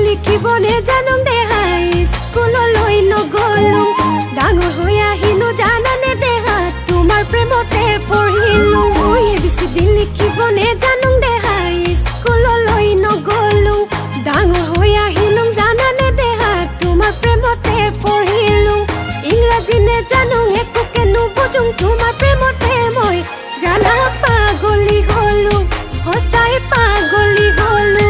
লিখিবলে জানো দেহা স্কুললৈ নগলো ডাঙৰ হৈ আহিলো জানানে দেহা তোমাৰ প্ৰেমতে পঢ়িলো ABCD লিখিবলে জানো দেহা স্কুললৈ নগলো ডাঙৰ হৈ আহিলো জানানে দেহা তোমাৰ প্ৰেমতে পঢ়িলো ইংৰাজী নেজানো একোকে নুবুজো তোমাৰ প্ৰেমতে মই জানা পাগলী হলো সঁচাই পাগলী হলো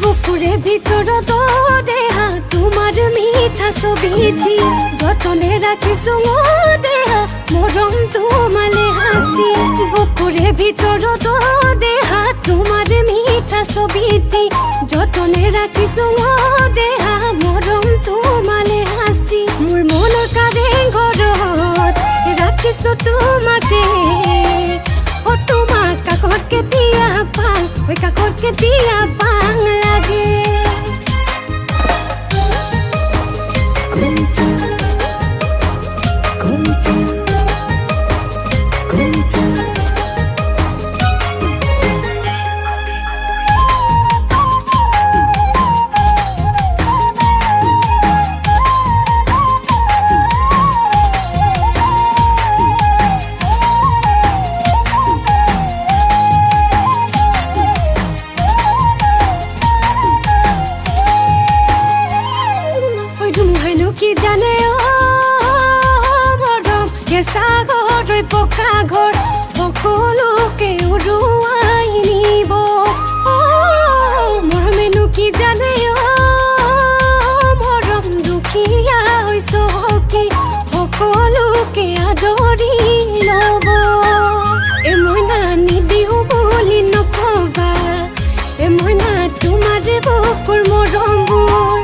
বুকুৰে ভিতৰত দেহা তোমাৰ মিঠা ছবিটি যতনে ৰাখিছো দেহা মৰম তোমালে হাসি বুকুৰে ভিতৰত দেহা তোমাৰ মিঠা ছবিটি যতনে ৰাখিছো দেহা মৰম তোমালে হাসি মোৰ মনৰ কাৰেংঘৰত ৰাখিছো তোমাকে তোমাক কাষত কেতিয়া পাং কাষত কেতিয়া পাং লাগে কি জানে মৰম কেঁচা ঘৰ পকা ঘৰ সকলোকে উৰুৱাই নিব মৰমেনো কি জানে মৰম দুখীয়া হৈছ কি সকলোকে আদৰি ল'ব মইনা নিদিও বুলি নকবা মইনা তোমাৰে বুকুৰ মৰমবোৰ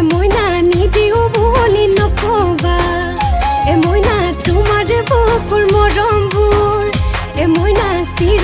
মইনা নিদিও বুলি নকবা মইনা তোমাৰ বুকুৰ মৰমবোৰ মইনা চিৰ